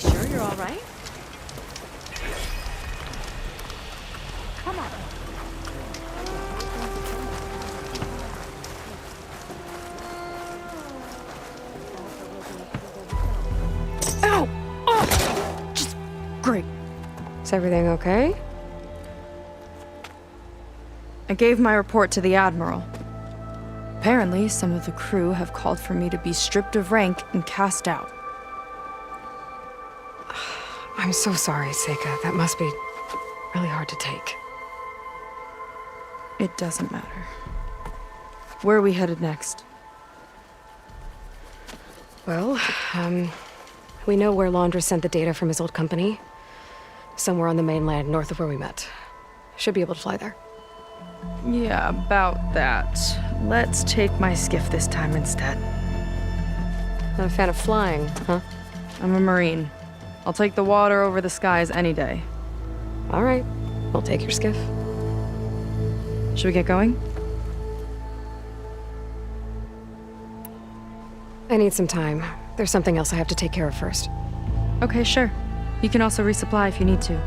You sure you're all right? Come on. Ow! Oh! Just great. Is everything okay? I gave my report to the Admiral. Apparently, some of the crew have called for me to be stripped of rank and cast out. I'm so sorry, Seika. That must be really hard to take. It doesn't matter. Where are we headed next? Well, we know where Laundra sent the data from his old company. Somewhere on the mainland, north of where we met. Should be able to fly there. Yeah, about that. Let's take my skiff this time instead. Not a fan of flying, huh? I'm a Marine. I'll take the water over the skies any day. All right. We'll take your skiff. Should we get going? I need some time. There's something else I have to take care of first. Okay, sure. You can also resupply if you need to.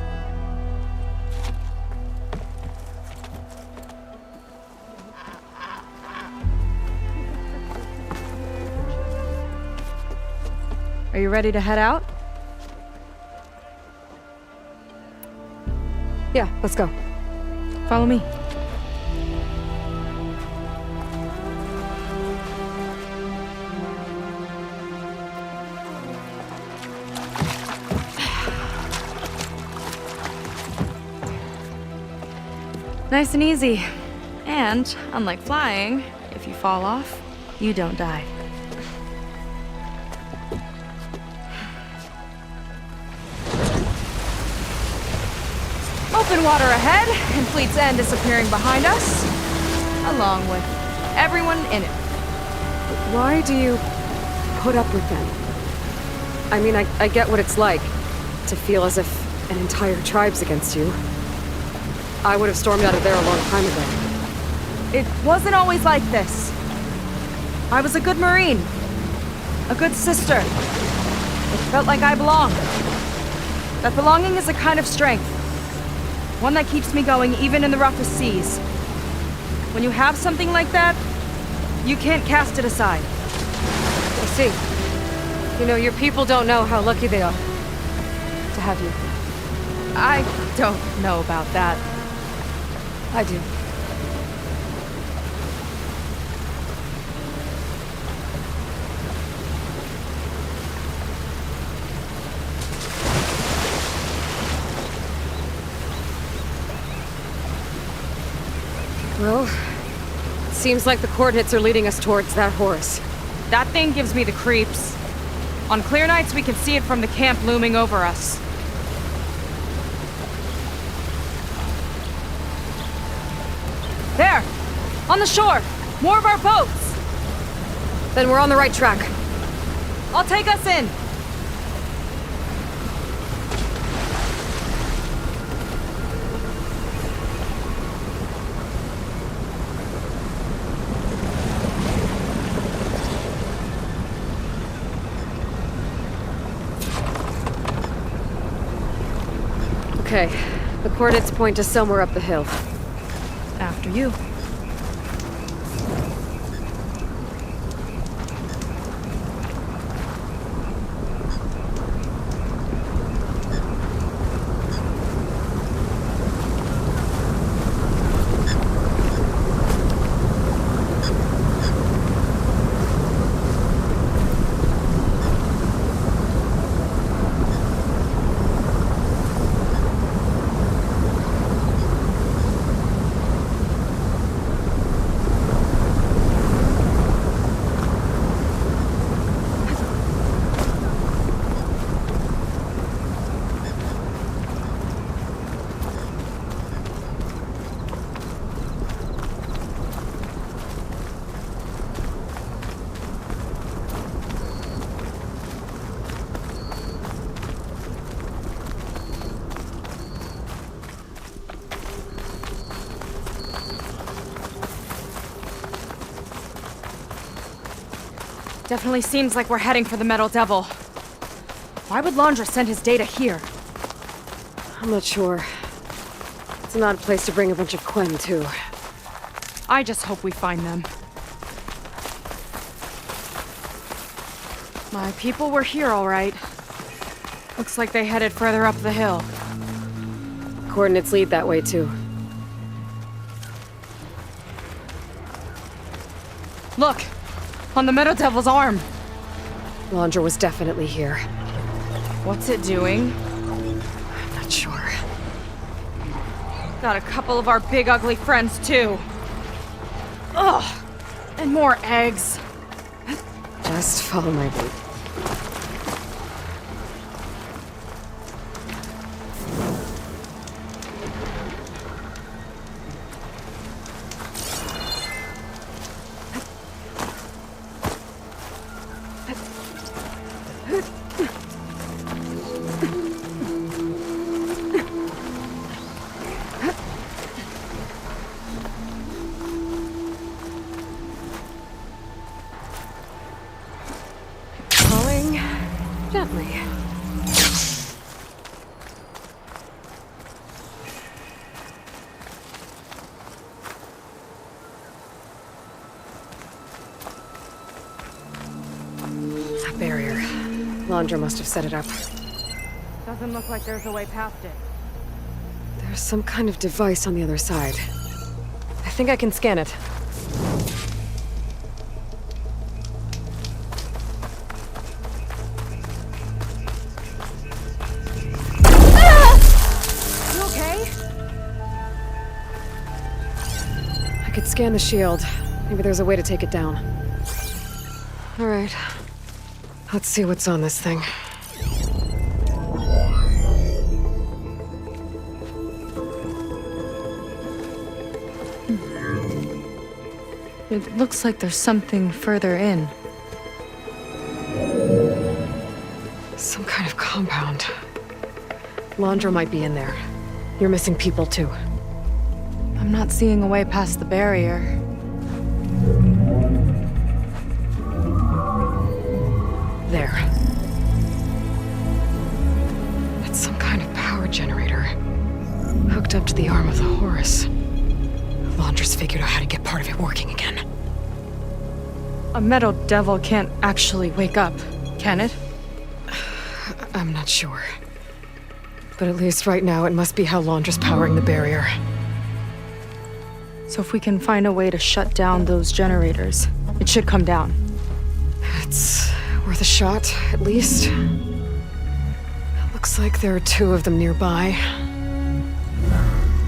Are you ready to head out? Yeah, let's go. Follow me. Nice and easy. And, unlike flying, if you fall off, you don't die. Open water ahead, and Fleet's End disappearing behind us, along with everyone in it. Why do you put up with them? I mean, I get what it's like to feel as if an entire tribe's against you. I would have stormed out of there a long time ago. It wasn't always like this. I was a good Marine. A good sister. It felt like I belonged. That belonging is a kind of strength. One that keeps me going even in the roughest seas. When you have something like that, you can't cast it aside. I see. You know, your people don't know how lucky they are to have you. I don't know about that. I do. Well, seems like the coordinates are leading us towards that Horus. That thing gives me the creeps. On clear nights, we can see it from the camp looming over us. There! On the shore! More of our boats! Then we're on the right track. I'll take us in! Okay, the coordinates point to somewhere up the hill. After you. Definitely seems like we're heading for the Metal Devil. Why would Landra send his data here? I'm not sure. It's an odd place to bring a bunch of Quen, too. I just hope we find them. My people were here, all right. Looks like they headed further up the hill. Coordinates lead that way, too. Look! On the Meadow Devil's arm! Landra was definitely here. What's it doing? I'm not sure. Got a couple of our big ugly friends, too. Ugh! And more eggs. Just follow my lead. Gently. A barrier. Landra must have set it up. Doesn't look like there's a way past it. There's some kind of device on the other side. I think I can scan it. I could scan the shield. Maybe there's a way to take it down. All right. Let's see what's on this thing. It looks like there's something further in. Some kind of compound. Landra might be in there. You're missing people too. I'm not seeing a way past the barrier. There. It's some kind of power generator. Hooked up to the arm of the Horus. Landra's figured out how to get part of it working again. A Meadow Devil can't actually wake up, can it? I'm not sure. But at least right now, it must be how Landra's powering the barrier. So if we can find a way to shut down those generators, it should come down. It's worth a shot, at least. It looks like there are 2 of them nearby.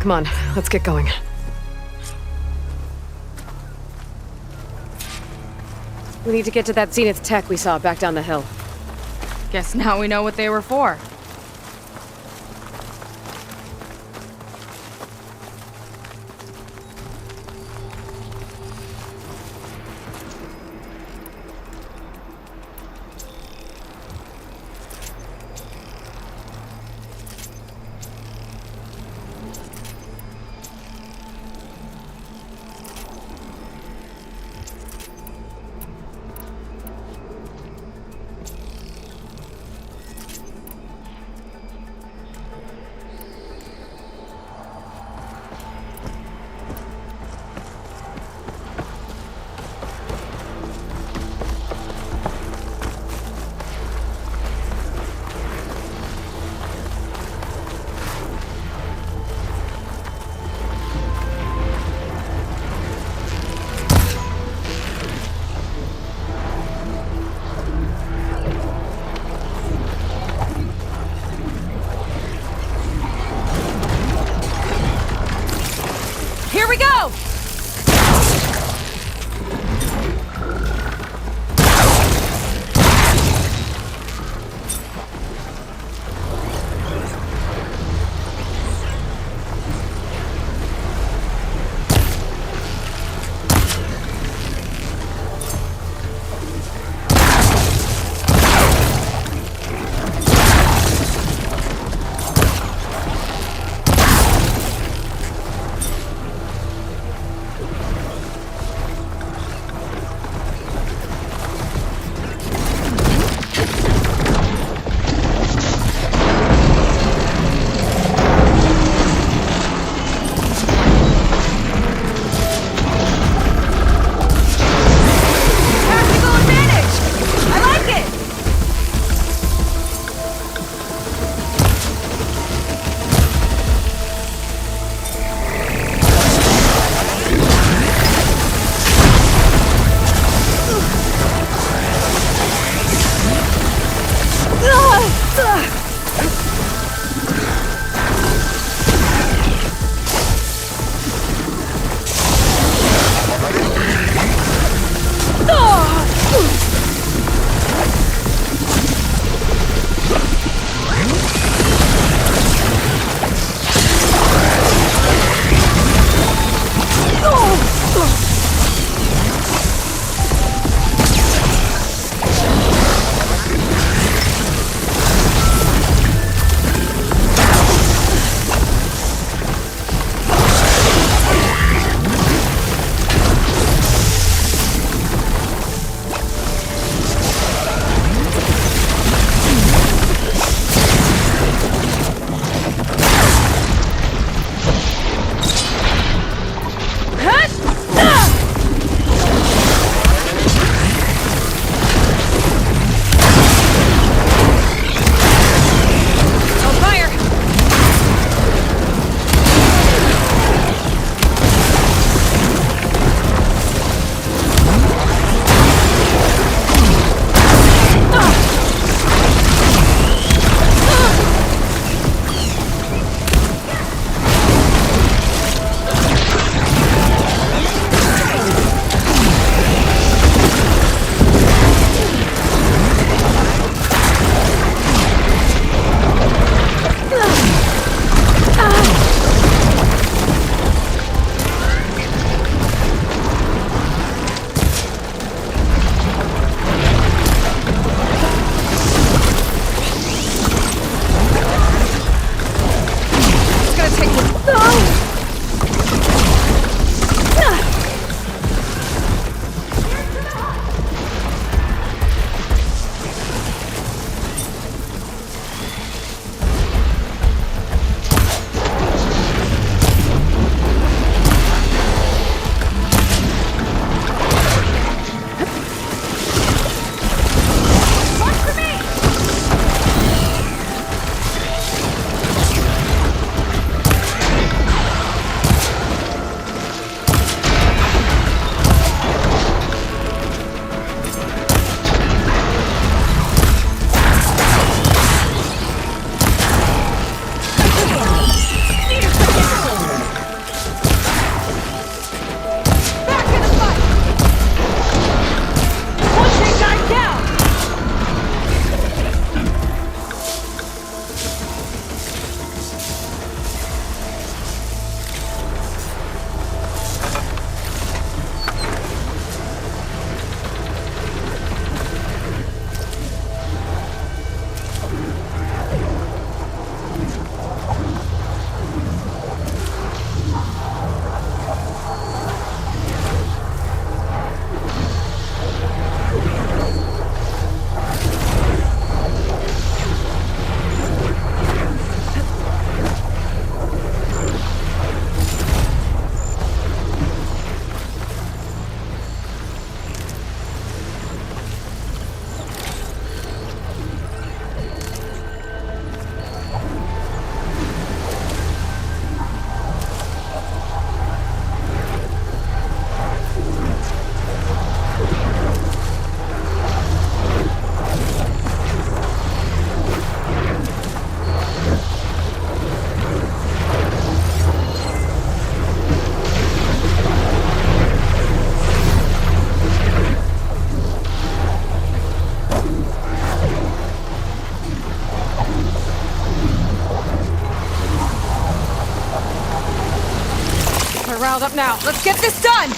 Come on, let's get going. We need to get to that Zenith tech we saw back down the hill. Guess now we know what they were for. Here we go! Let's get this done!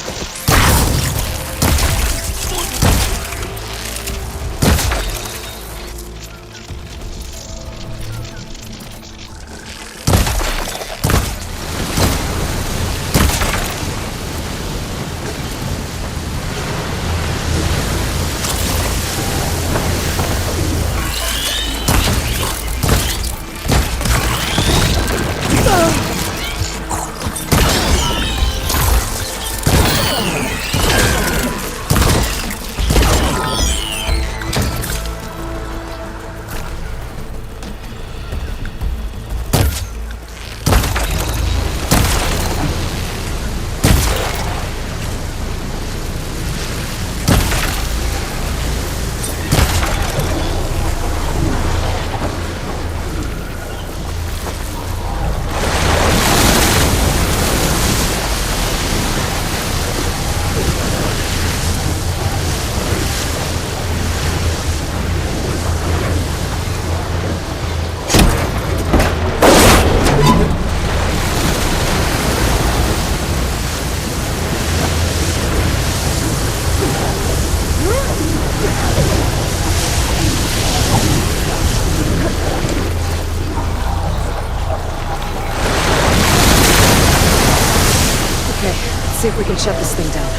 See if we can shut this thing down.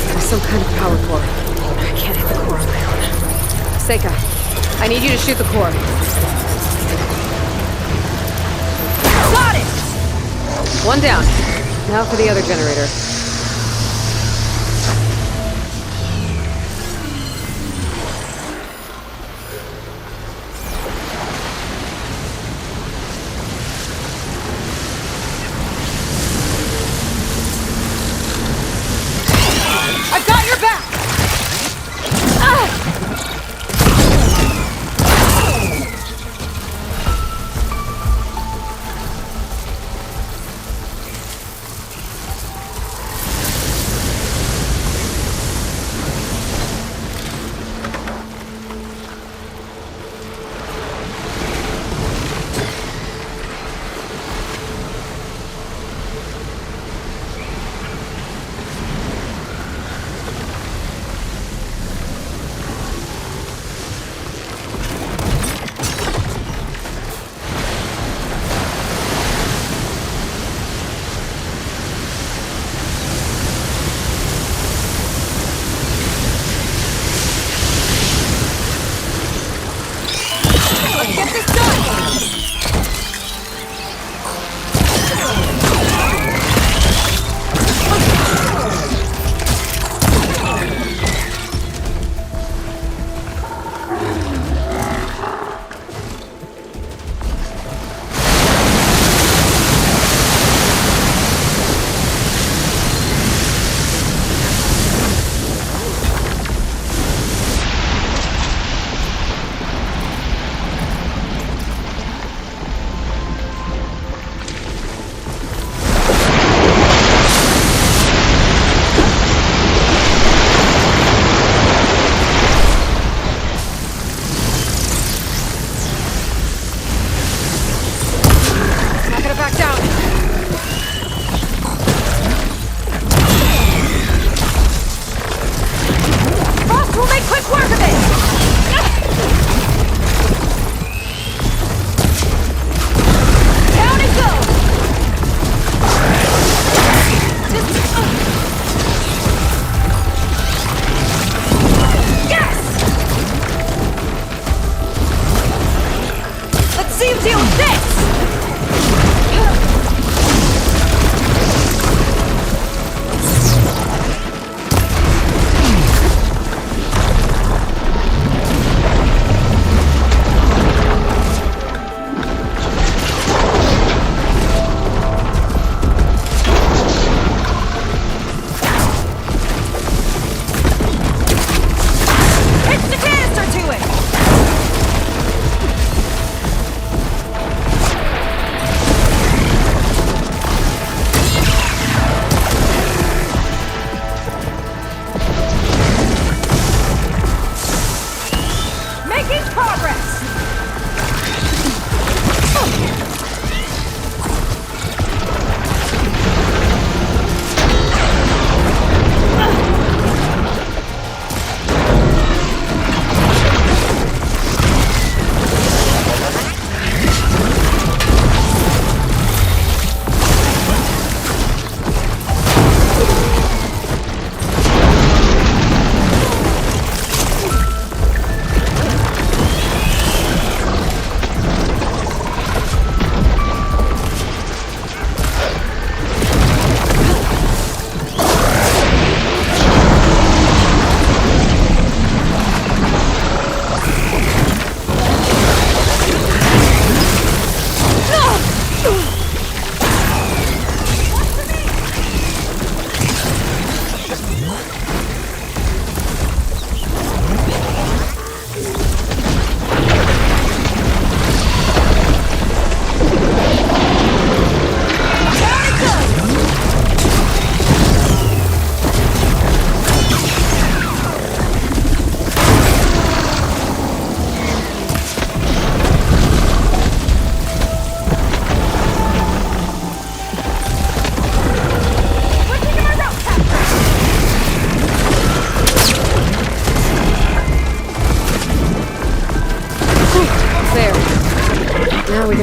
There's some kind of power core. I can't hit the core on my own. Seika, I need you to shoot the core. Got it! One down. Now for the other generator. I've got your back!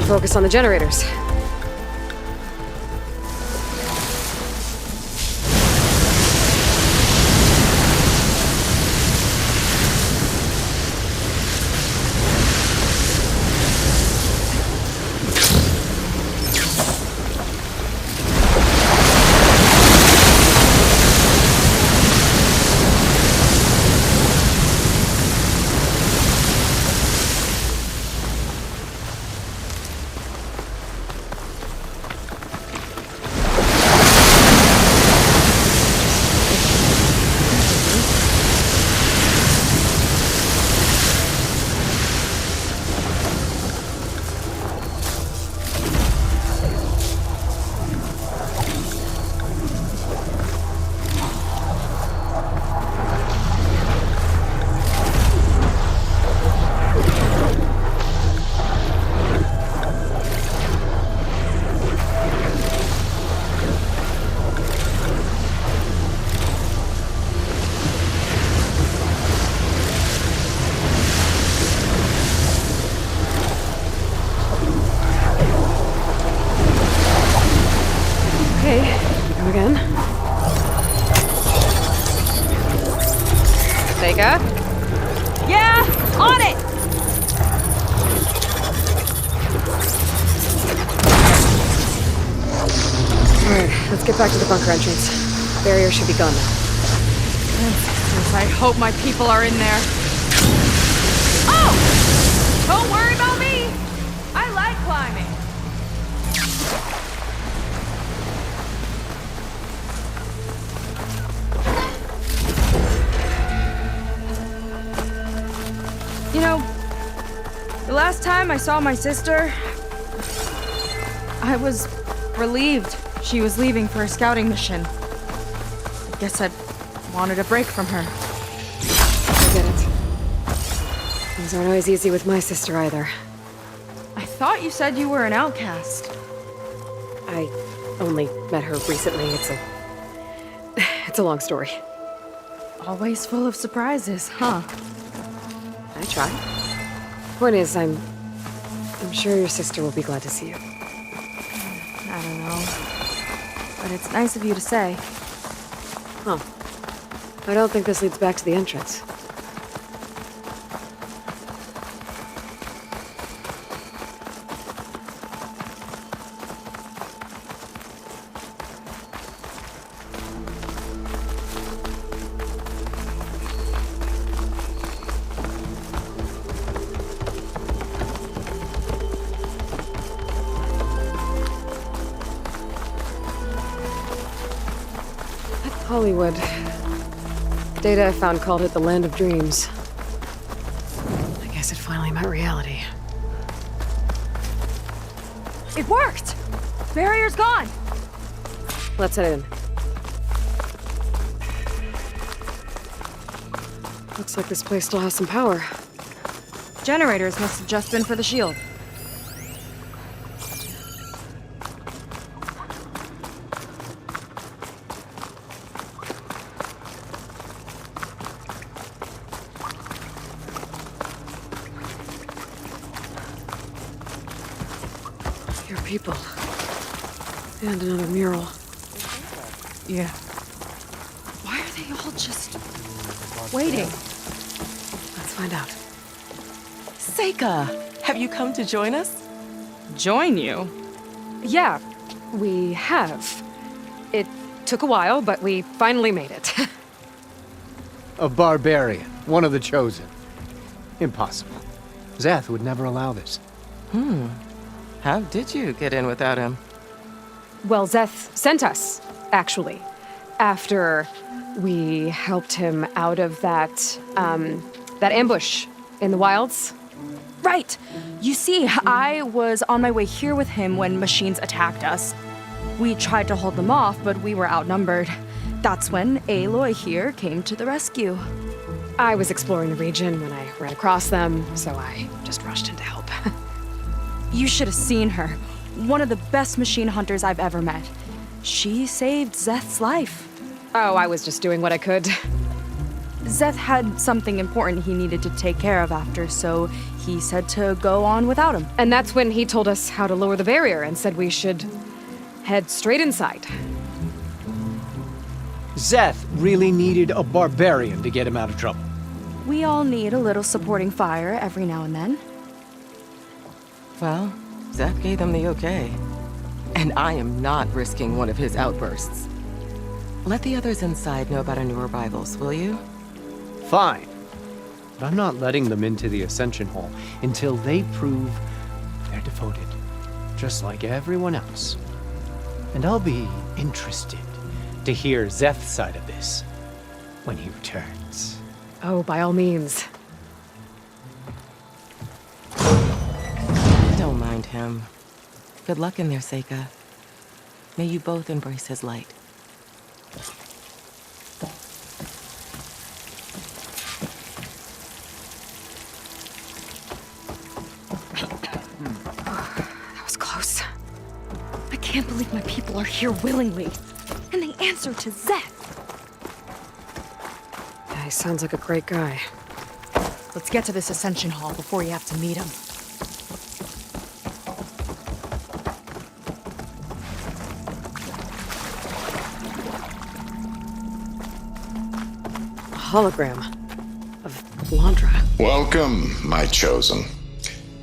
focus on the generators. Okay, here we go again. Vega? Yeah, on it! Alright, let's get back to the bunker entrance. Barrier should be gone now. Ancestors, I hope my people are in there. Oh! Don't worry about me! I like climbing. You know, the last time I saw my sister, I was relieved she was leaving for a scouting mission. I guess I wanted a break from her. I get it. Things aren't always easy with my sister either. I thought you said you were an outcast. I only met her recently. It's a long story. Always full of surprises, huh? I try. Point is, I'm sure your sister will be glad to see you. I don't know. But it's nice of you to say. Huh. I don't think this leads back to the entrance. Hollywood. Data I found called it the Land of Dreams. I guess it finally met reality. It worked! Barrier's gone! Let's head in. Looks like this place still has some power. Generators must have just been for the shield. Your people. And another mural. Yeah. Why are they all just waiting? Let's find out. Seika, have you come to join us? Join you? Yeah, we have. It took a while, but we finally made it. A barbarian, one of the chosen. Impossible. Zeth would never allow this. How did you get in without him? Well, Zeth sent us, actually. After we helped him out of that ambush in the wilds. Right! You see, I was on my way here with him when machines attacked us. We tried to hold them off, but we were outnumbered. That's when Aloy here came to the rescue. I was exploring the region when I ran across them, so I just rushed in to help. You should have seen her. One of the best machine hunters I've ever met. She saved Zeth's life. Oh, I was just doing what I could. Zeth had something important he needed to take care of after, so he said to go on without him. And that's when he told us how to lower the barrier and said we should head straight inside. Zeth really needed a barbarian to get him out of trouble. We all need a little supporting fire every now and then. Well, Zeth gave them the okay. And I am not risking one of his outbursts. Let the others inside know about our new arrivals, will you? Fine. But I'm not letting them into the Ascension Hall until they prove they're devoted, just like everyone else. And I'll be interested to hear Zeth's side of this when he returns. Oh, by all means. Don't mind him. Good luck in there, Seika. May you both embrace his light. That was close. I can't believe my people are here willingly. And they answer to Zeth. Yeah, he sounds like a great guy. Let's get to this Ascension Hall before you have to meet him. A hologram of Landra. Welcome, my chosen.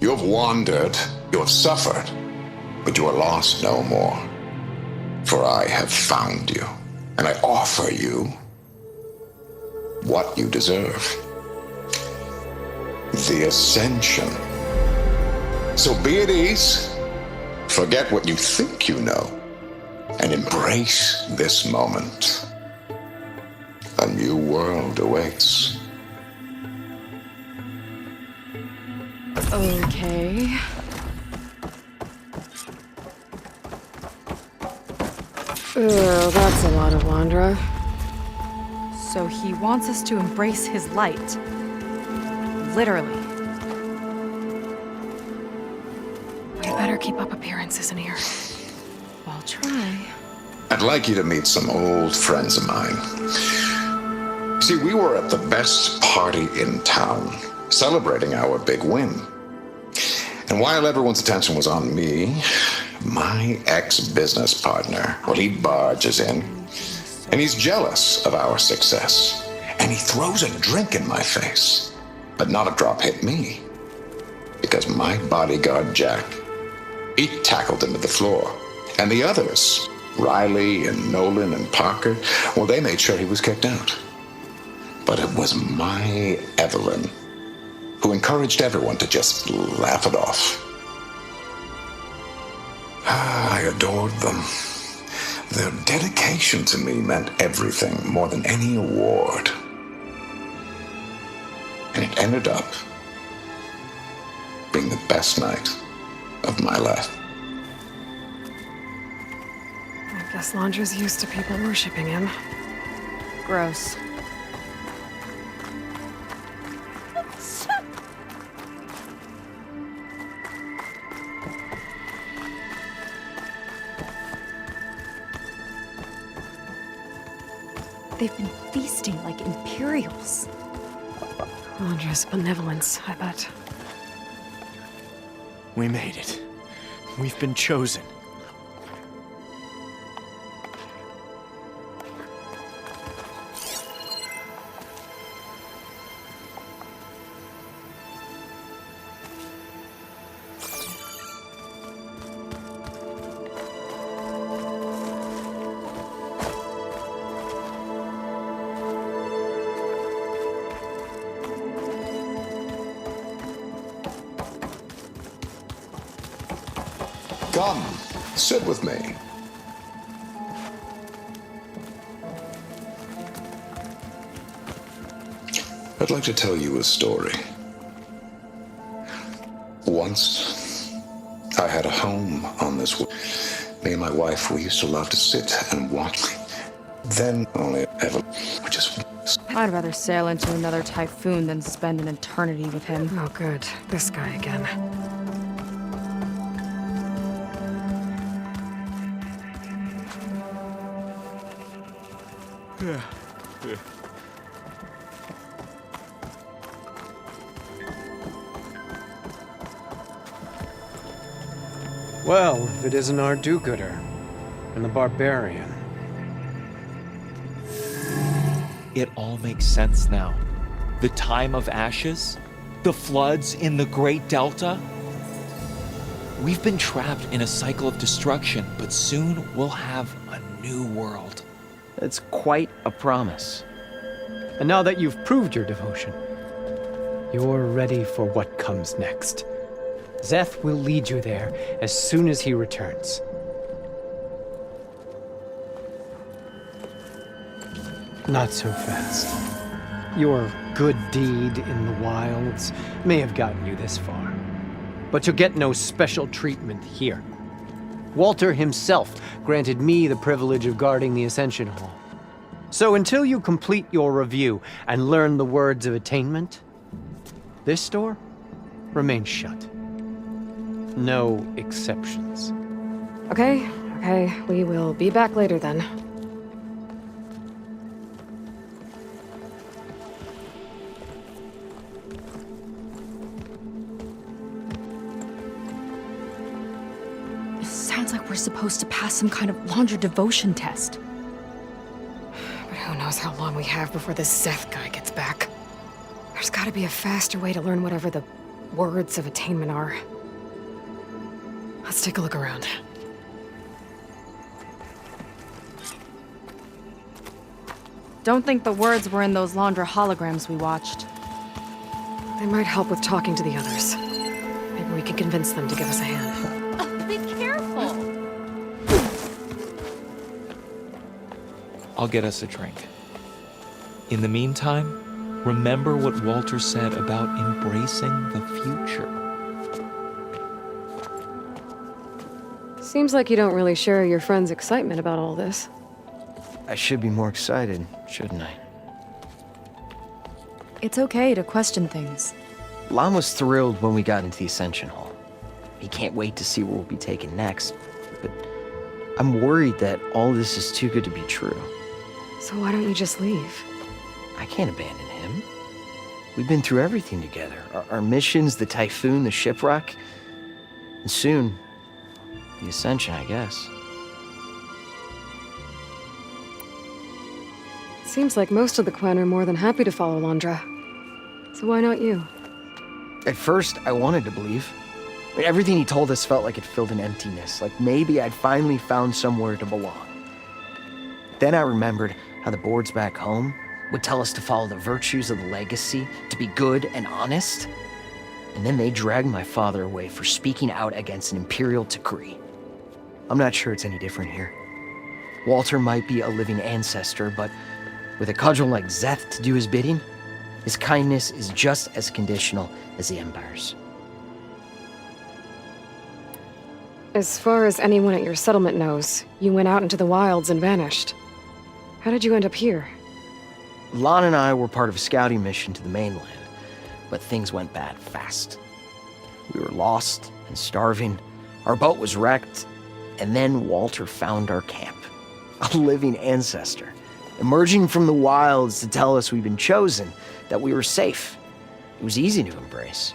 You have wandered, you have suffered, but you are lost no more. For I have found you, and I offer you what you deserve. The Ascension. So be at ease, forget what you think you know, and embrace this moment. A new world awaits. Okay. Oh, that's a lot of Landra. So he wants us to embrace his light. Literally. We better keep up appearances in here. I'll try. I'd like you to meet some old friends of mine. See, we were at the best party in town, celebrating our big win. And while everyone's attention was on me, my ex-business partner, well, he barges in, and he's jealous of our success. And he throws a drink in my face, but not a drop hit me. Because my bodyguard, Jack, he tackled him to the floor. And the others, Riley and Nolan and Parker, well, they made sure he was kicked out. But it was my Evelyn who encouraged everyone to just laugh it off. I adored them. Their dedication to me meant everything, more than any award. And it ended up being the best night of my life. I guess Landra's used to people worshipping him. Gross. They've been feasting like Imperials. Landra's benevolence, I bet. We made it. We've been chosen. Come, sit with me. I'd like to tell you a story. Once, I had a home on this world. Me and my wife, we used to love to sit and watch. Then only ever, we just... I'd rather sail into another typhoon than spend an eternity with him. Oh, good. This guy again. Well, if it isn't our do-gooder and the barbarian. It all makes sense now. The time of ashes, the floods in the Great Delta. We've been trapped in a cycle of destruction, but soon we'll have a new world. It's quite a promise. And now that you've proved your devotion, you're ready for what comes next. Szeth will lead you there as soon as he returns. Not so fast. Your good deed in the wilds may have gotten you this far, but you'll get no special treatment here. Walter himself granted me the privilege of guarding the Ascension Hall. So until you complete your review and learn the words of attainment, this door remains shut. No exceptions. Okay, we will be back later then. It sounds like we're supposed to pass some kind of Laundra devotion test. But who knows how long we have before this Szeth guy gets back. There's gotta be a faster way to learn whatever the words of attainment are. Let's take a look around. Don't think the words were in those Laundra holograms we watched. They might help with talking to the others. Maybe we can convince them to give us a hand. Oh, be careful. I'll get us a drink. In the meantime, remember what Walter said about embracing the future. Seems like you don't really share your friend's excitement about all this. I should be more excited, shouldn't I? It's okay to question things. Lon was thrilled when we got into the Ascension Hall. He can't wait to see where we'll be taken next, but I'm worried that all this is too good to be true. So why don't you just leave? I can't abandon him. We've been through everything together. Our missions, the Typhoon, the shipwreck, and soon, the Ascension, I guess. Seems like most of the Quen are more than happy to follow Laundra. So why not you? At first, I wanted to believe. I mean, everything he told us felt like it filled an emptiness, like maybe I'd finally found somewhere to belong. Then I remembered how the boards back home would tell us to follow the virtues of the legacy, to be good and honest. And then they dragged my father away for speaking out against an imperial decree. I'm not sure it's any different here. Walter might be a living ancestor, but with a cudgel like Szeth to do his bidding, his kindness is just as conditional as the Empire's. As far as anyone at your settlement knows, you went out into the wilds and vanished. How did you end up here? Lon and I were part of a scouting mission to the mainland, but things went bad fast. We were lost and starving, our boat was wrecked, and then Walter found our camp. A living ancestor, emerging from the wilds to tell us we'd been chosen, that we were safe. It was easy to embrace.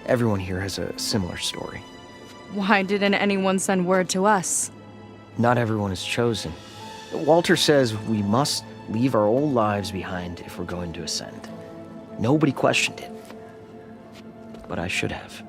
Everyone here has a similar story. Why didn't anyone send word to us? Not everyone is chosen. Walter says we must leave our old lives behind if we're going to ascend. Nobody questioned it. But I should have.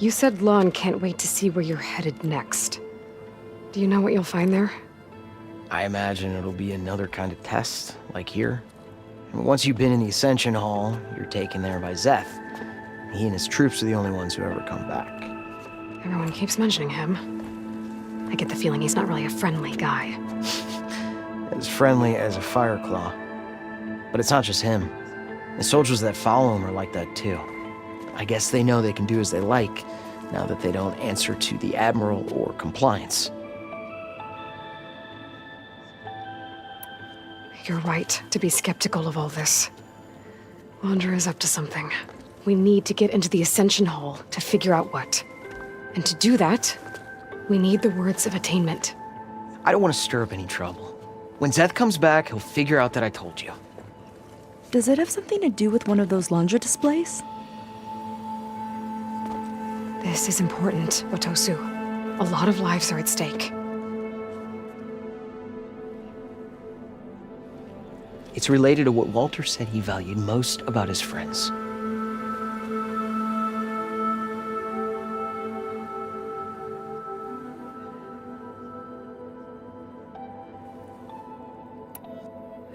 You said Lon can't wait to see where you're headed next. Do you know what you'll find there? I imagine it'll be another kind of test, like here. And once you've been in the Ascension Hall, you're taken there by Szeth. He and his troops are the only ones who ever come back. Everyone keeps mentioning him. I get the feeling he's not really a friendly guy. As friendly as a Fireclaw. But it's not just him. The soldiers that follow him are like that too. I guess they know they can do as they like, now that they don't answer to the Admiral or compliance. You're right to be skeptical of all this. Laundra is up to something. We need to get into the Ascension Hall to figure out what. And to do that, we need the words of attainment. I don't want to stir up any trouble. When Zeth comes back, he'll figure out that I told you. Does it have something to do with one of those Laundra displays? This is important, Otosu. A lot of lives are at stake. It's related to what Walter said he valued most about his friends.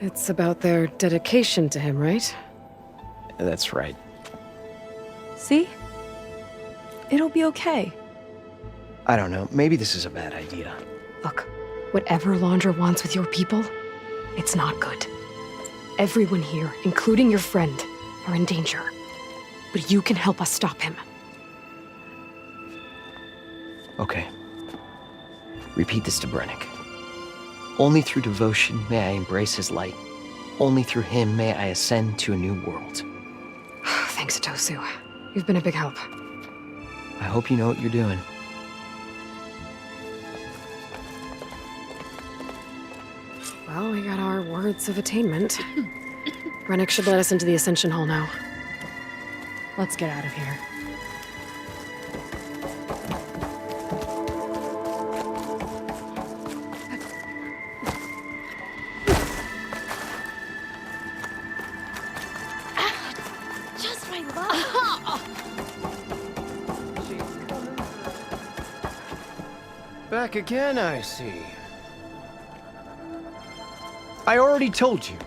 It's about their dedication to him, right? That's right. See? It'll be okay. I don't know, maybe this is a bad idea. Look, whatever Laundra wants with your people, it's not good. Everyone here, including your friend, are in danger. But you can help us stop him. Okay. Repeat this to Brennick. Only through devotion may I embrace his light. Only through him may I ascend to a new world. Thanks, Otosu. You've been a big help. I hope you know what you're doing. Well, we got our words of attainment. Brennick should let us into the Ascension Hall now. Let's get out of here. Just my luck. Back again, I see. I already told you.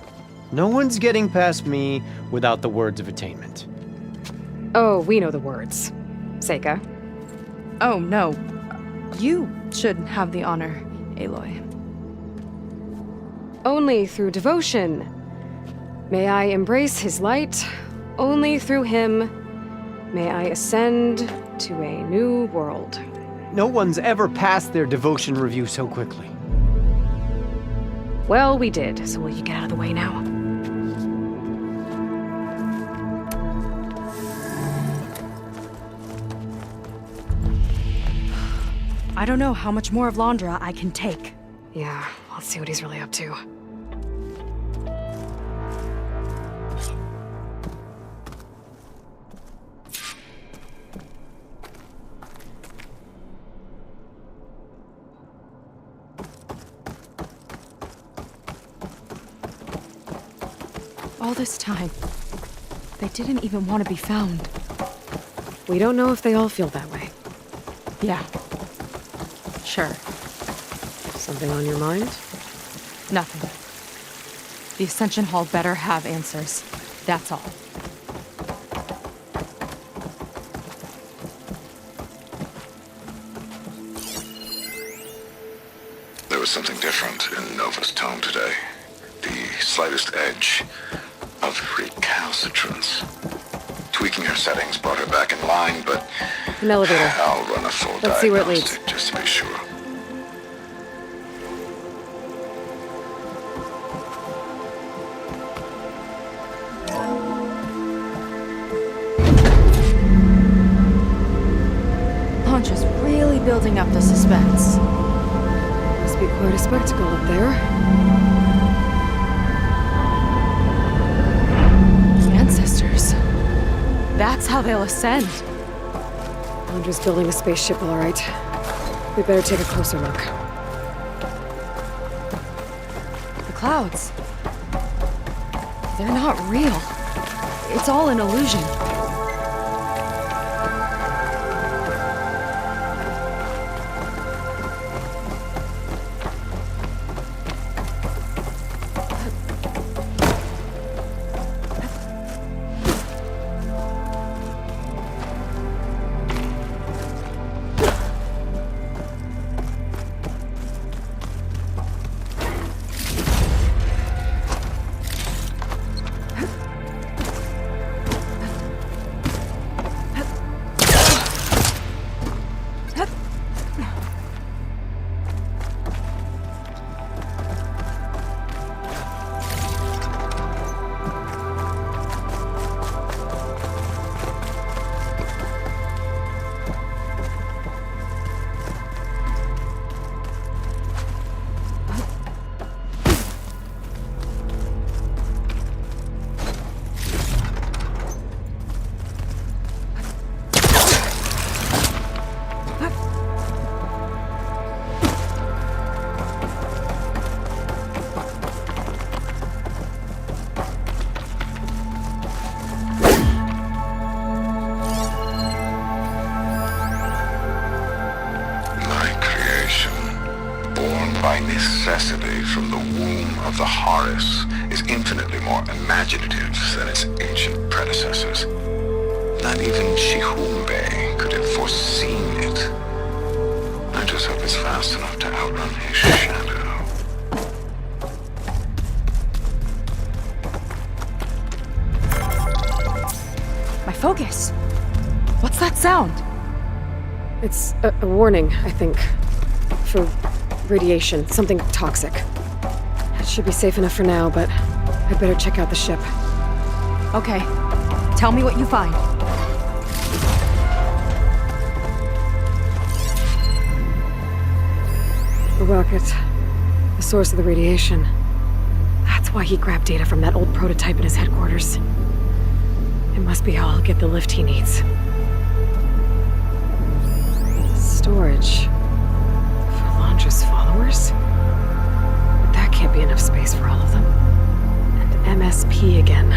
No one's getting past me without the words of attainment. Oh, we know the words. Seika. Oh, no. You should have the honor, Aloy. Only through devotion may I embrace his light. Only through him may I ascend to a new world. No one's ever passed their devotion review so quickly. Well, we did, so will you get out of the way now? I don't know how much more of Laundra I can take. Yeah, let's see what he's really up to. All this time, they didn't even want to be found. We don't know if they all feel that way. Yeah. Sure. Something on your mind? Nothing. The Ascension Hall better have answers. That's all. There was something different in Nova's tone today. The slightest edge of recalcitrance. Tweaking her settings brought her back in line, but An elevator. I'll run a full Let's see where it leads. diagnostic just to be sure. Laundra's really building up the suspense. Must be quite a spectacle up there. Ancestors. That's how they'll ascend. Laundra's building a spaceship, all right. We better take a closer look. The clouds. They're not real. It's all an illusion. of the Horus is infinitely more imaginative than its ancient predecessors. Not even Chihumbe could have foreseen it. I just hope it's fast enough to outrun his shadow. My focus. What's that sound? It's a warning, I think. For radiation, something toxic. It should be safe enough for now, but I'd better check out the ship. Okay. Tell me what you find. The rocket. The source of the radiation. That's why he grabbed data from that old prototype in his headquarters. It must be how I'll get the lift he needs. Storage. For Londra's followers? But that can't be enough space for all of them. And MSP again.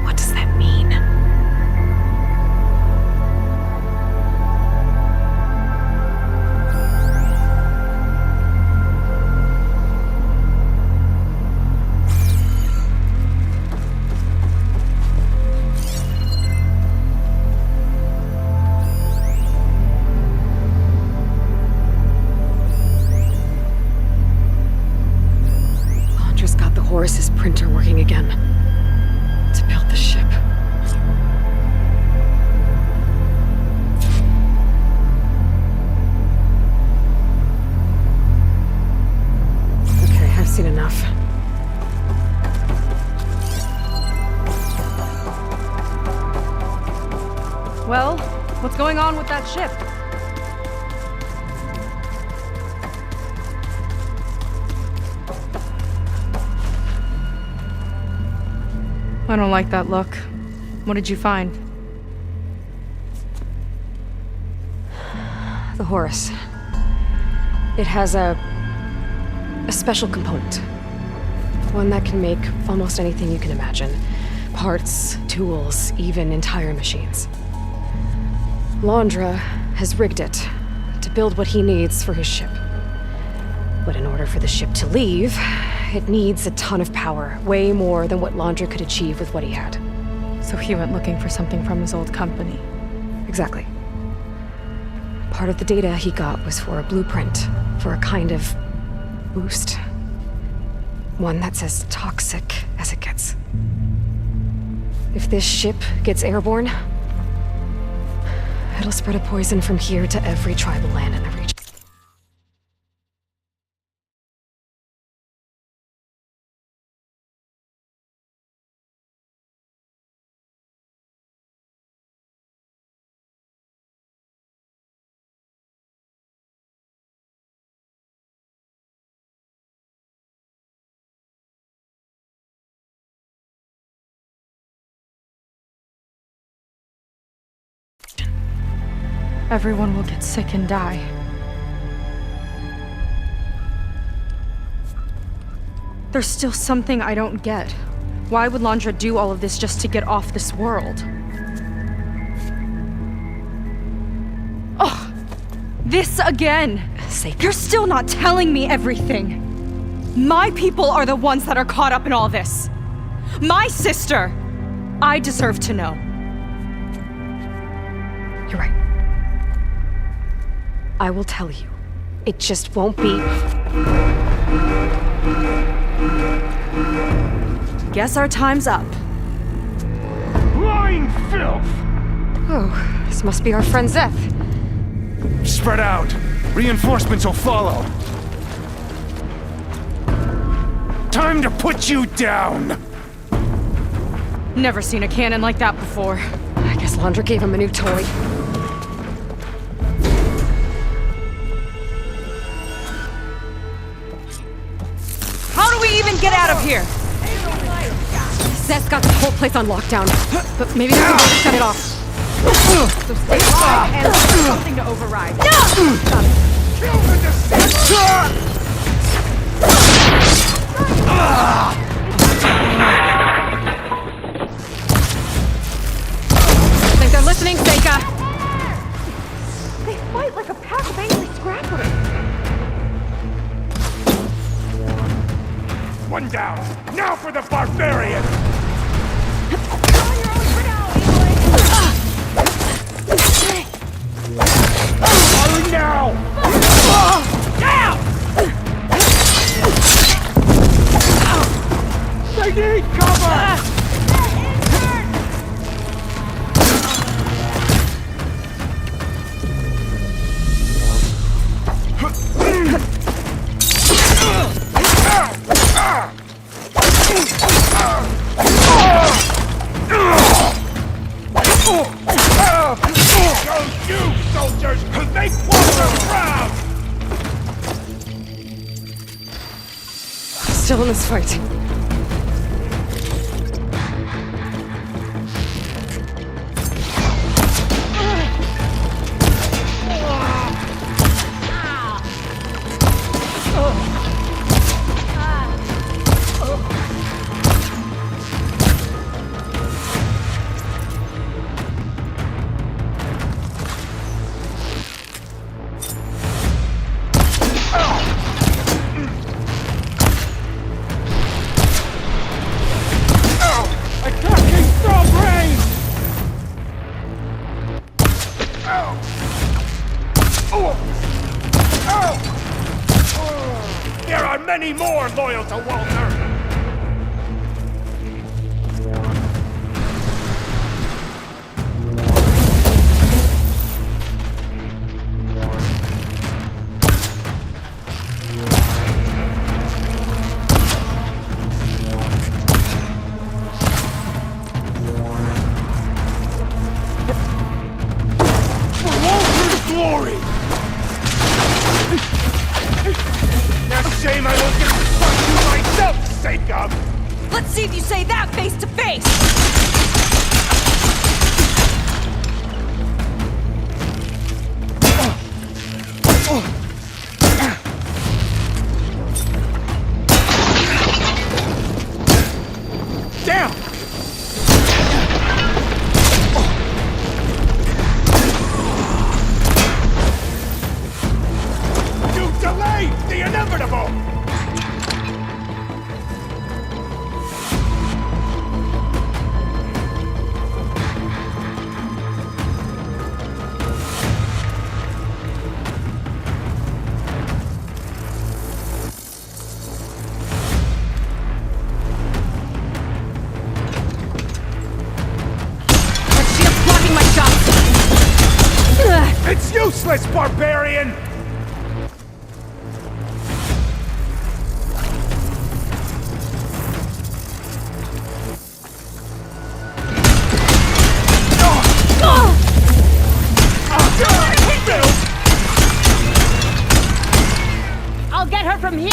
What does that mean? Horus's printer working again. To build the ship. Okay, I've seen enough. Well, what's going on with that ship? I don't like that look. What did you find? The Horus. It has a special component. One that can make almost anything you can imagine. Parts, tools, even entire machines. Londra has rigged it to build what he needs for his ship. But in order for the ship to leave, it needs a ton of power, way more than what Londra could achieve with what he had. So he went looking for something from his old company. Exactly. Part of the data he got was for a blueprint, for a kind of boost. One that's as toxic as it gets. If this ship gets airborne, it'll spread a poison from here to every tribal land in the region. Everyone will get sick and die. There's still something I don't get. Why would Londra do all of this just to get off this world? Oh, this again! You're still not telling me everything! My people are the ones that are caught up in all this! My sister! I deserve to know. You're right. I will tell you. It just won't be... Guess our time's up. Lying filth! Oh, this must be our friend Zeth. Spread out. Reinforcements will follow. Time to put you down! Never seen a cannon like that before. I guess Londra gave him a new toy. How do we even get out of here? Zeth's got the whole place on lockdown, but maybe there's a way to shut it off. So stay alive and there's something to override. Think they're listening, Seika? They fight like a pack of angry scrappers. one down! Now for the barbarian! Falling now! Down! They need cover! Go you, soldiers! Make Walter proud! Still in this fight. Attacking from range! There are many more loyal to Walter! Glory! Now shame I won't get to fuck you myself, sake of! Let's see if you say that face to face! Down! You delayed the inevitable! Blocking my shots! It's useless, barbarian! I'll get her from here!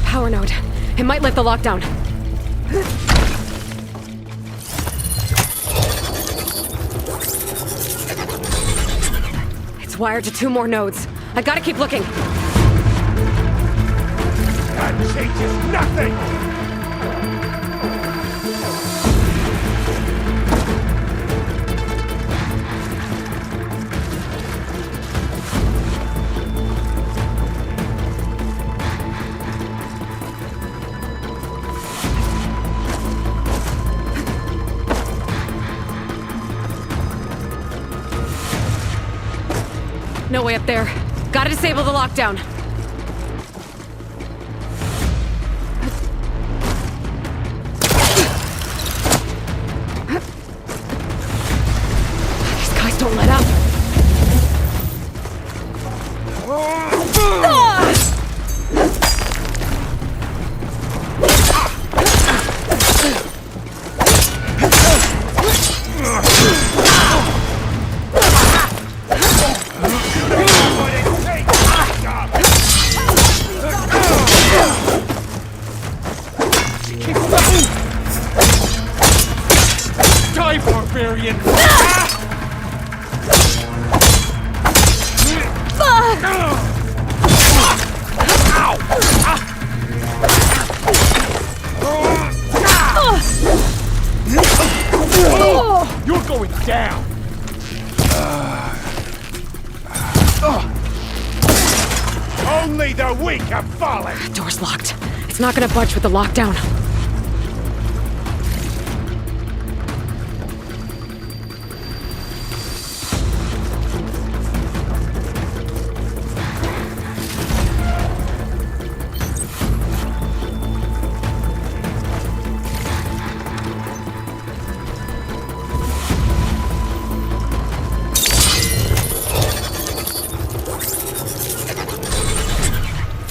Power node. It might lift the lockdown. It's wired to 2 more nodes. I gotta keep looking. That changes nothing! No way up there. Gotta disable the lockdown. These guys don't let up. What it takes, job! Only the weak have fallen! Door's locked. It's not gonna budge with the lockdown.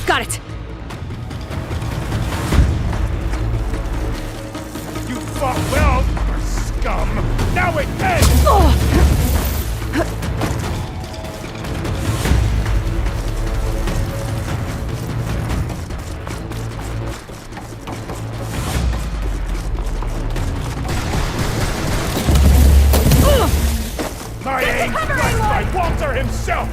Got it! You fought well, scum! Now it ends! My aim strikes by Walter himself!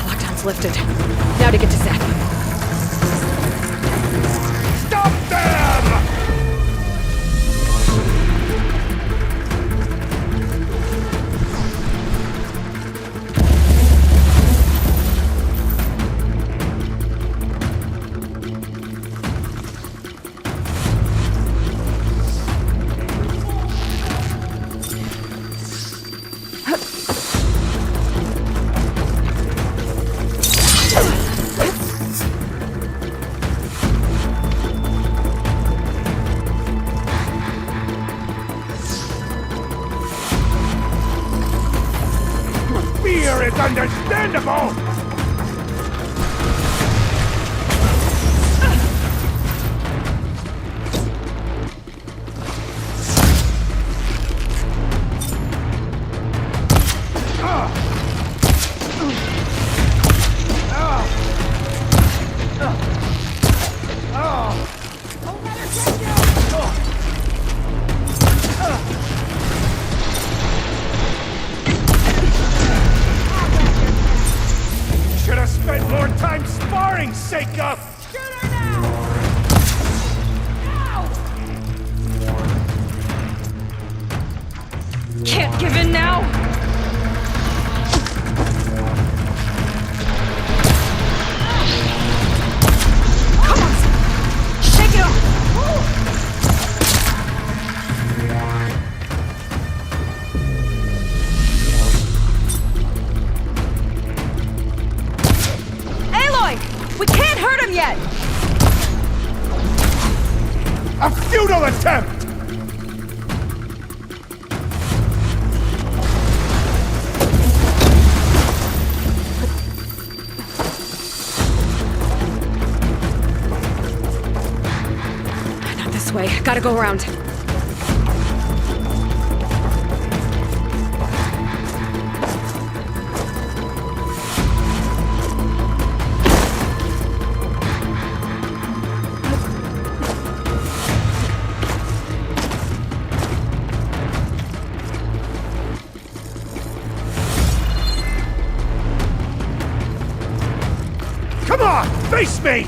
Lockdown's lifted. Now to get to Zach. Stop them! Fear is understandable! Should have spent more time sparring, Seika! Can't give in now! Come on! Shake it off! Aloy! We can't hurt him yet! A futile attempt! Not this way. Gotta go around. Come on! Face me!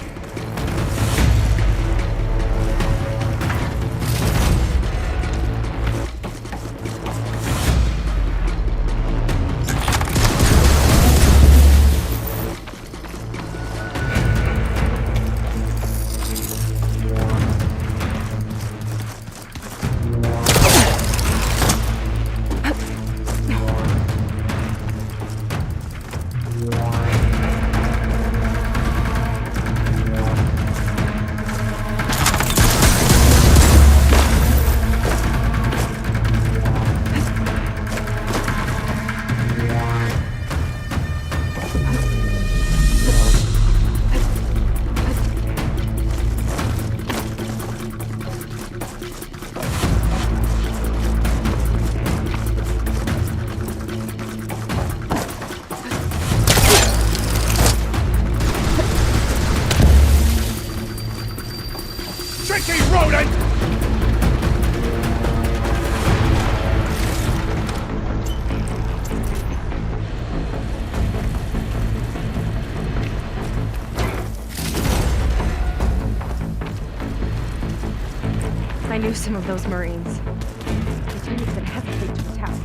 knew some of those Marines. They didn't even hesitate to attack.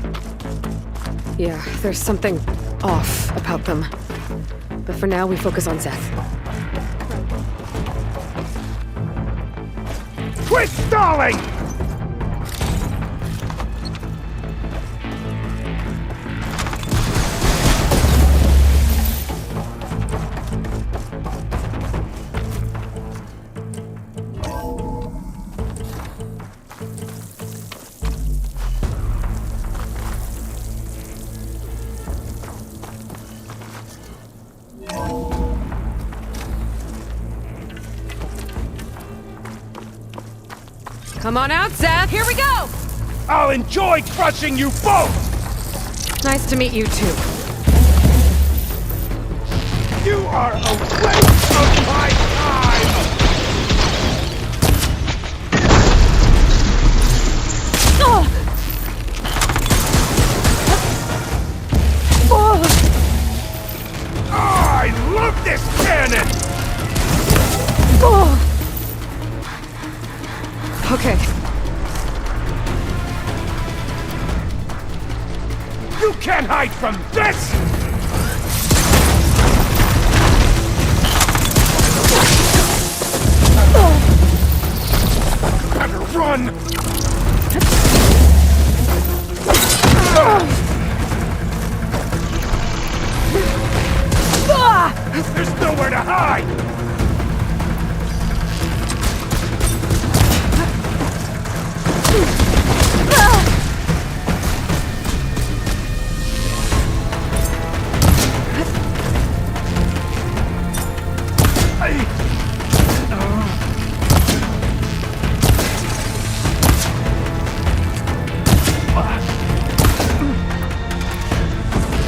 Yeah, there's something off about them. But for now, we focus on Zeth. Quit stalling! Come on out, Zeth! Here we go! I'll enjoy crushing you both! Nice to meet you, too. You are a waste of my time! I love this cannon! Okay. You can't hide from this! Better run! There's nowhere to hide!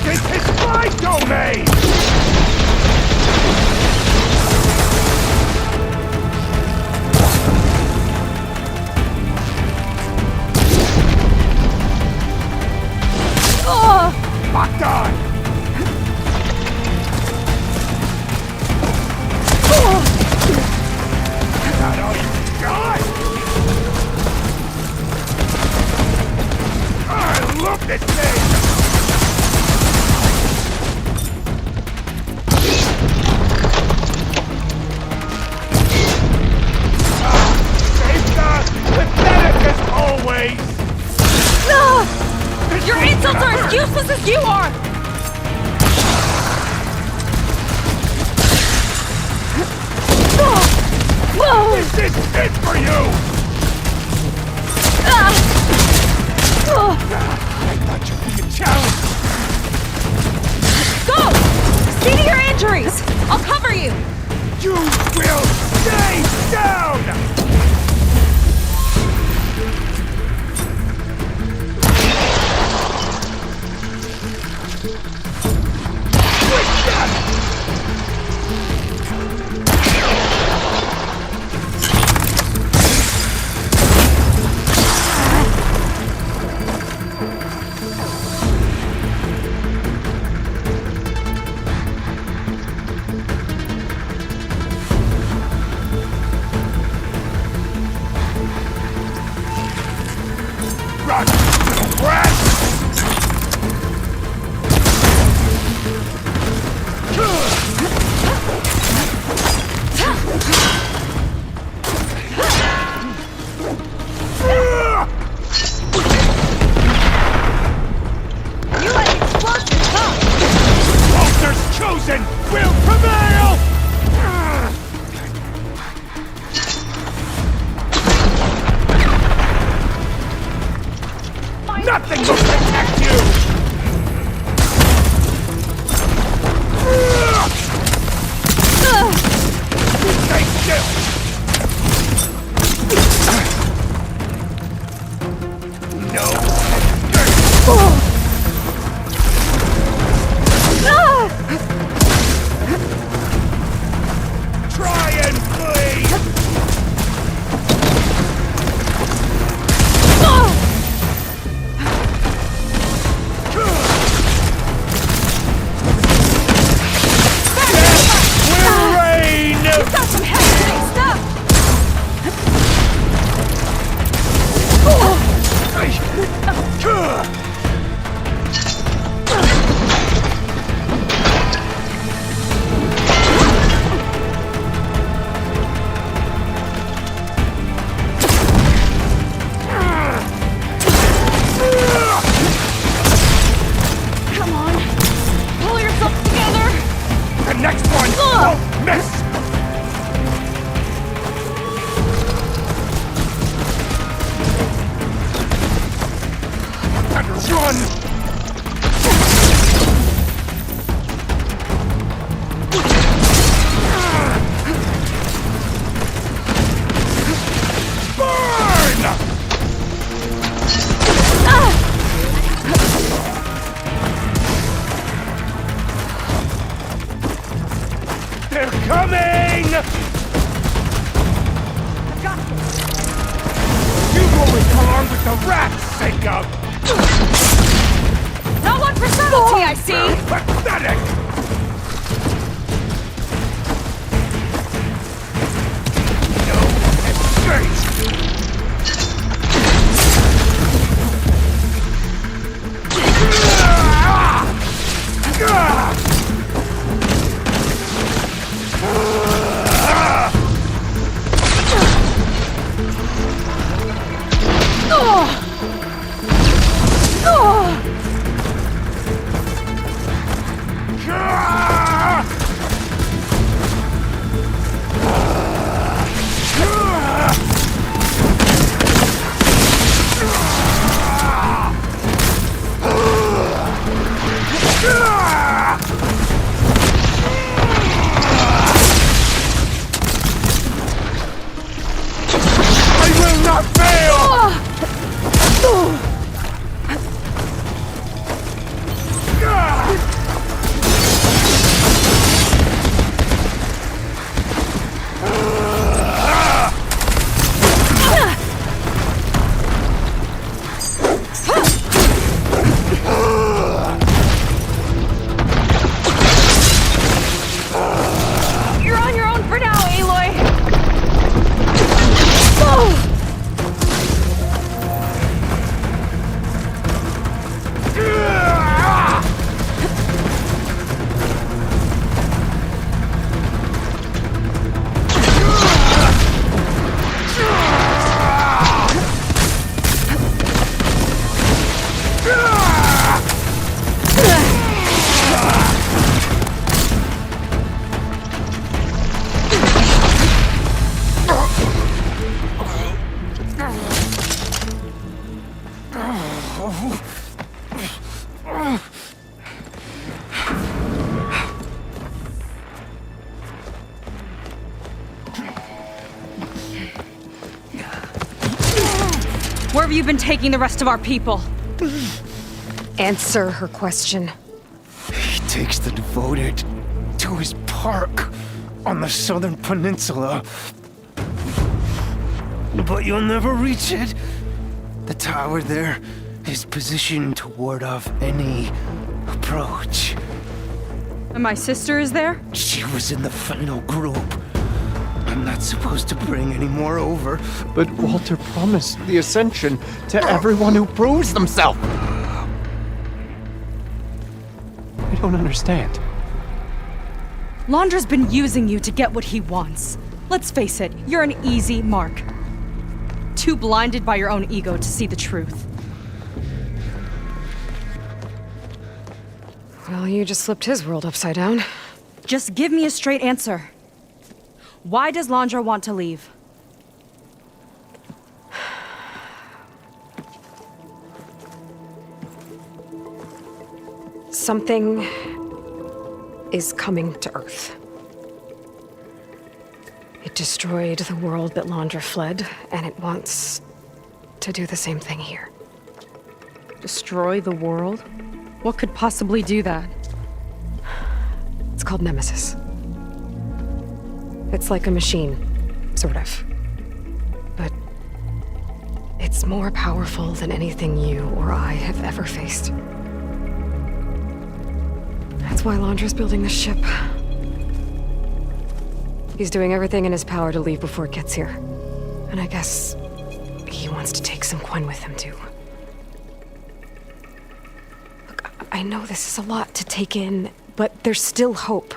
This is my domain! Locked on! Is that all you got? I love this thing! Pathetic as always! Your insults are as useless as you are! This is it for you! I thought you'd be a challenge! Go! See to your injuries! I'll cover you! You will stay down! Run, little brat! next one won't miss! Better run! They're coming! You always come along with the rats, Seiko! Not one for subtlety, I see! Pathetic! No escape! I will not fail! You're on your own for now, Aloy! Where have you been taking the rest of our people? Answer her question. He takes the devoted to his park on the southern peninsula. But you'll never reach it. The tower there is positioned to ward off any approach. And my sister is there? She was in the final group. I'm not supposed to bring any more over. But Walter promised the Ascension to everyone who proves themselves. I don't understand. Londra's been using you to get what he wants. Let's face it, you're an easy mark. Too blinded by your own ego to see the truth. Well, you just flipped his world upside down. Just give me a straight answer. Why does Londra want to leave? Something is coming to Earth. It destroyed the world that Londra fled, and it wants to do the same thing here. Destroy the world? What could possibly do that? It's called Nemesis. It's like a machine, sort of. But it's more powerful than anything you or I have ever faced. That's why Londra's building this ship. He's doing everything in his power to leave before it gets here. And I guess he wants to take some Quen with him, too. Look, I know this is a lot to take in, but there's still hope.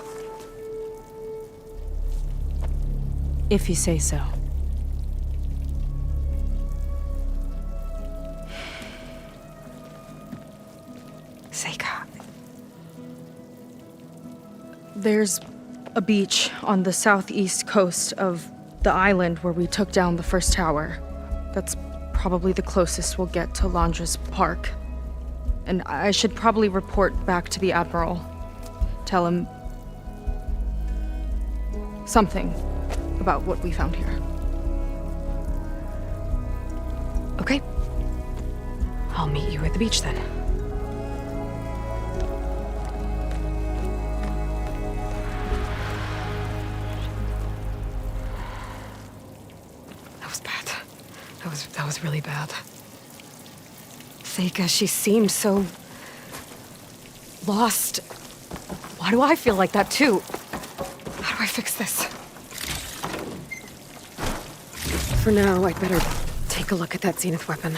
If you say so. Seika. There's a beach on the southeast coast of the island where we took down the first tower. That's probably the closest we'll get to Landres Park. And I should probably report back to the Admiral. Tell him something about what we found here. Okay. I'll meet you at the beach then. That was bad. That was really bad. Seika, she seemed so lost. Why do I feel like that too? How do I fix this? For now, I'd better take a look at that Zenith weapon.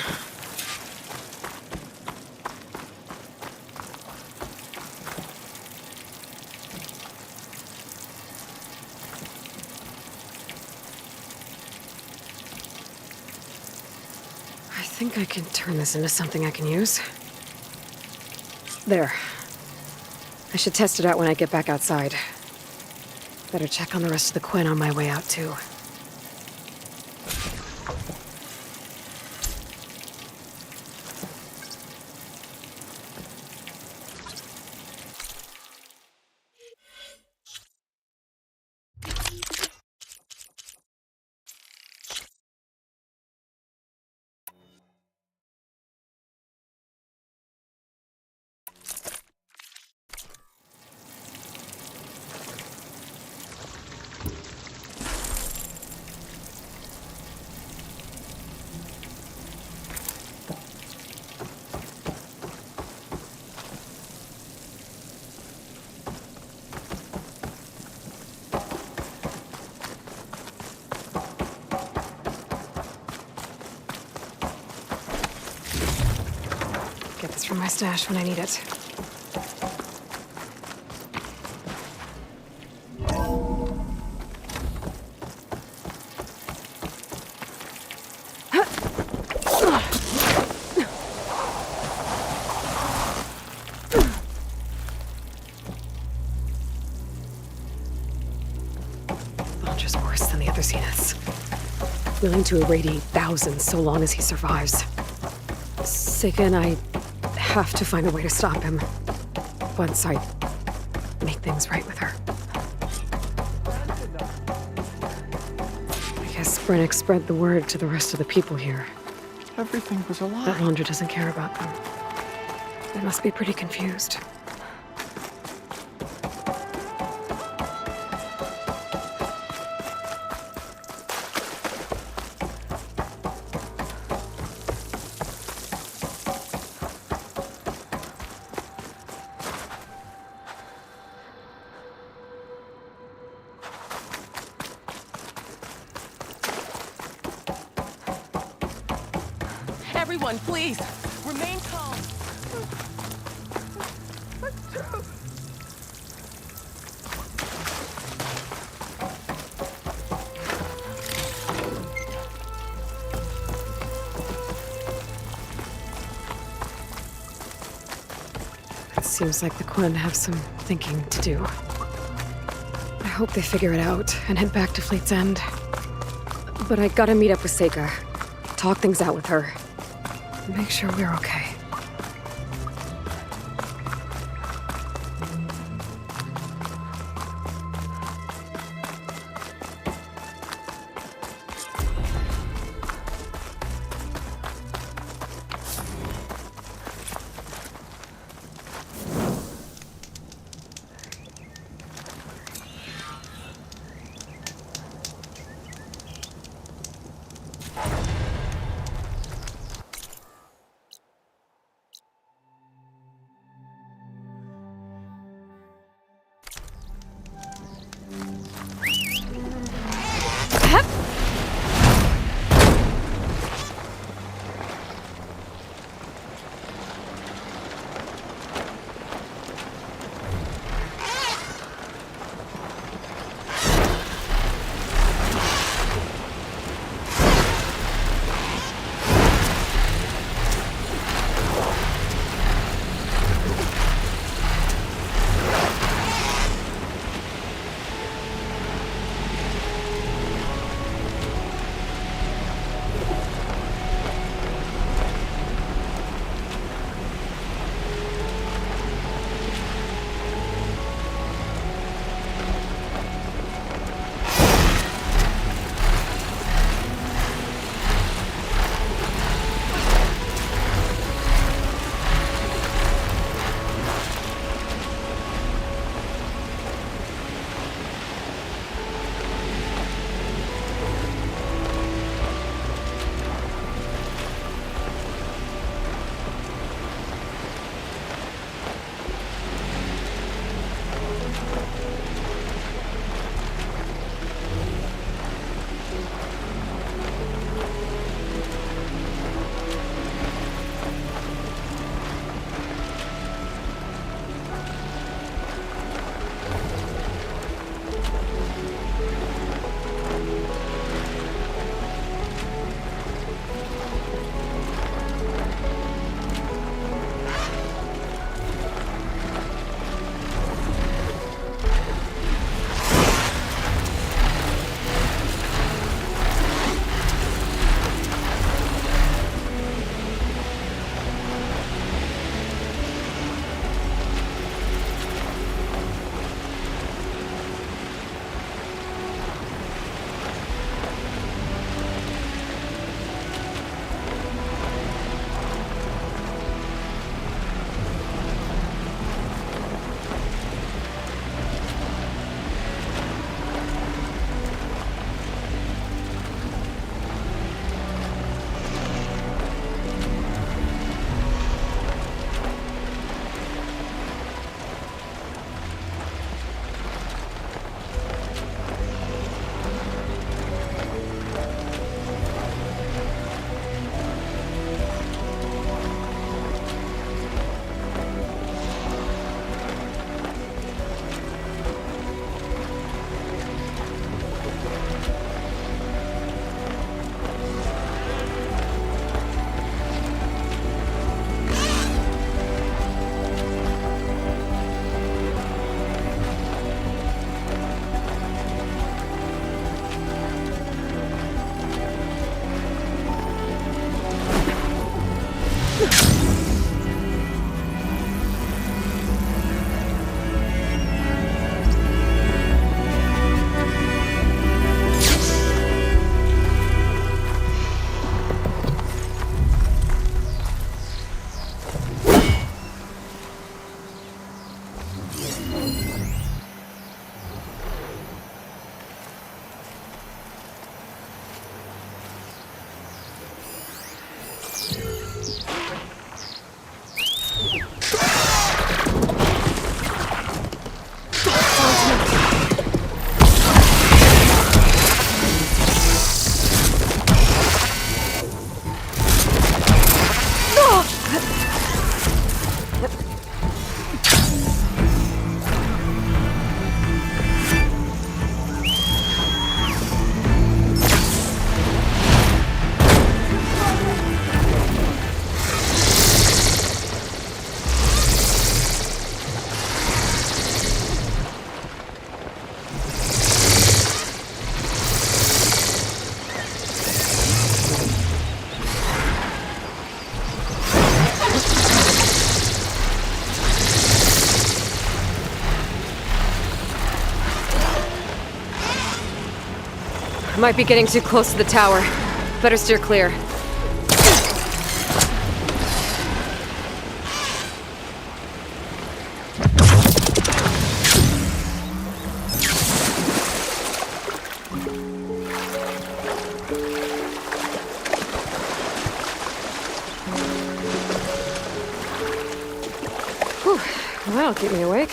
I think I can turn this into something I can use. There. I should test it out when I get back outside. Better check on the rest of the Quen on my way out, too. Get this from my stash when I need it. Just worse than the other Zeniths. Willing to irradiate thousands so long as he survives. Seika and I have to find a way to stop him. Once I make things right with her. I guess Brennick spread the word to the rest of the people here. Everything was a lie. That Landra doesn't care about them. They must be pretty confused. Everyone, please, remain calm. It seems like the Quen have some thinking to do. I hope they figure it out and head back to Fleet's End. But I gotta meet up with Seika. Talk things out with her. Make sure we're okay. I might be getting too close to the tower. Better steer clear. Whew. That'll keep me awake.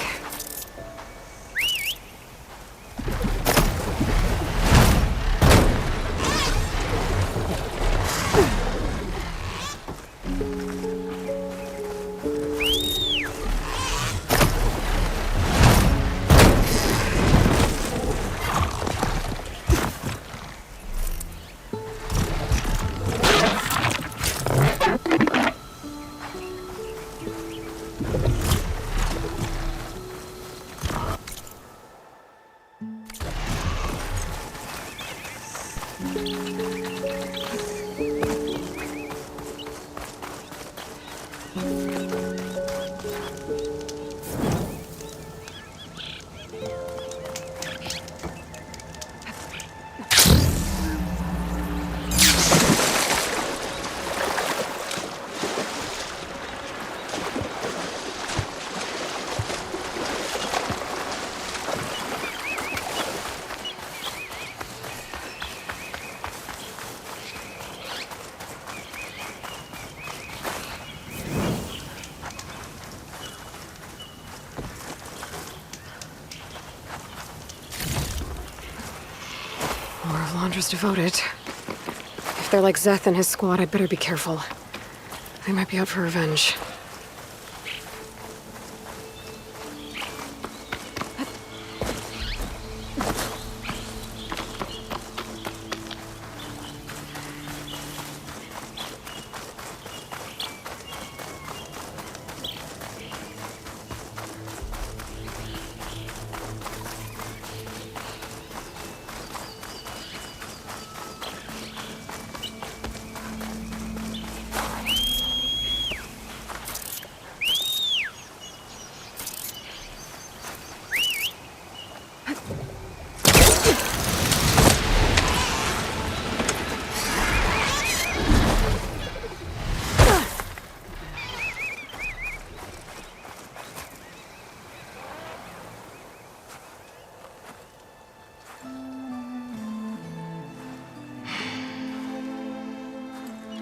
More of Londra's devoted. If they're like Szeth and his squad, I'd better be careful. They might be out for revenge.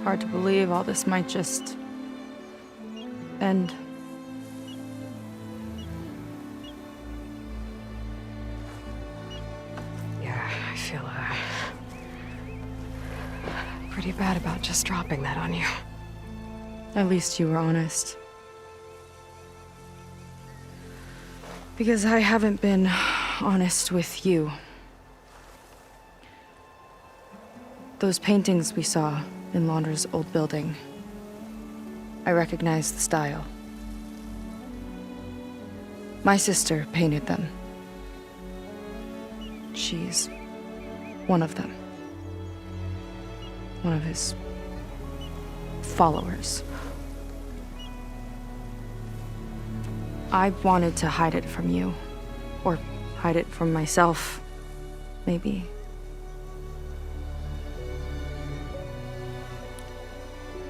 Hard to believe all this might just end. Yeah, I feel pretty bad about just dropping that on you. At least you were honest. Because I haven't been honest with you. Those paintings we saw in Londra's old building, I recognize the style. My sister painted them. She's one of them. One of his followers. I wanted to hide it from you. Or hide it from myself, maybe.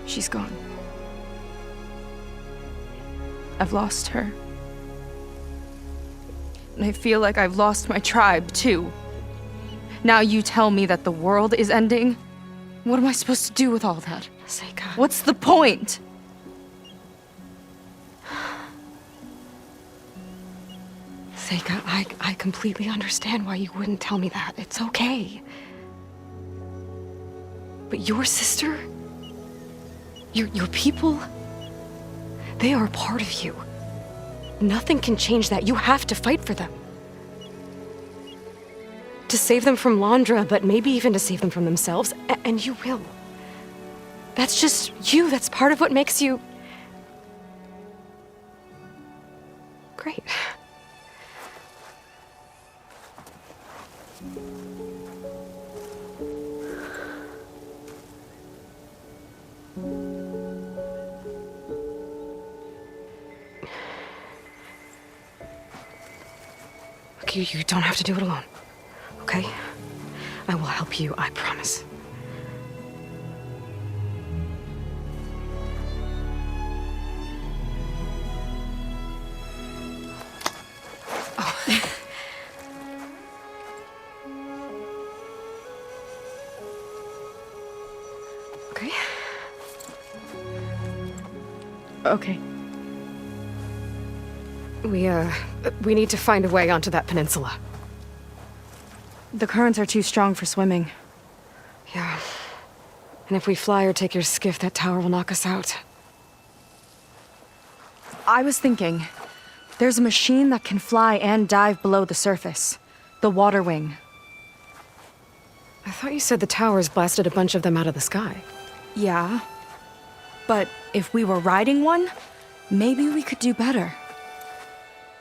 She's gone. I've lost her. And I feel like I've lost my tribe, too. Now you tell me that the world is ending? What am I supposed to do with all that? Seika. What's the point? Seika, I completely understand why you wouldn't tell me that. It's okay. But your sister, your people, they are a part of you. Nothing can change that. You have to fight for them. To save them from Londra, but maybe even to save them from themselves, and you will. That's just you. That's part of what makes you great. Look, you don't have to do it alone, okay? I will help you, I promise. Okay. Okay. We need to find a way onto that peninsula. The currents are too strong for swimming. Yeah. And if we fly or take your skiff, that tower will knock us out. I was thinking, there's a machine that can fly and dive below the surface. The Water Wing. I thought you said the towers blasted a bunch of them out of the sky. Yeah. But if we were riding one, maybe we could do better.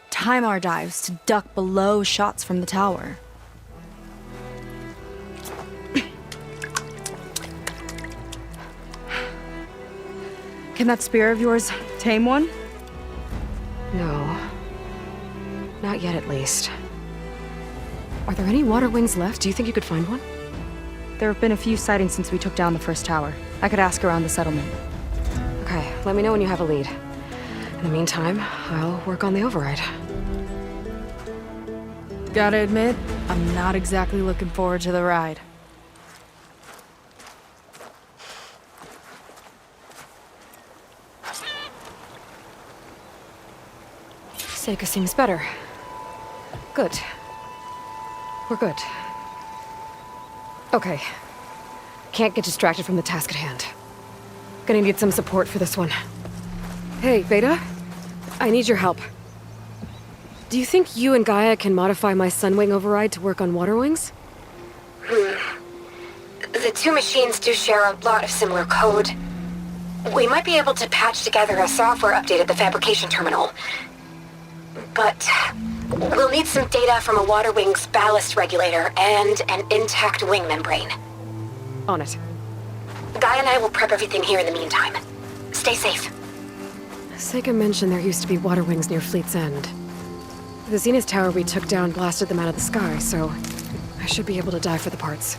Time our dives to duck below shots from the tower. Can that spear of yours tame one? No. Not yet, at least. Are there any water wings left? Do you think you could find one? There have been a few sightings since we took down the first tower. I could ask around the settlement. Okay, let me know when you have a lead. In the meantime, I'll work on the override. Gotta admit, I'm not exactly looking forward to the ride. Seika seems better. Good. We're good. Okay. Can't get distracted from the task at hand. Gonna need some support for this one. Hey, Beta. I need your help. Do you think you and Gaia can modify my Sunwing override to work on Water Wings? The two machines do share a lot of similar code. We might be able to patch together a software update at the fabrication terminal. But we'll need some data from a Water Wing's ballast regulator and an intact wing membrane. On it. Gaia and I will prep everything here in the meantime. Stay safe. Seika mentioned there used to be Water Wings near Fleet's End. The Zenith Tower we took down blasted them out of the sky, so I should be able to dive for the parts.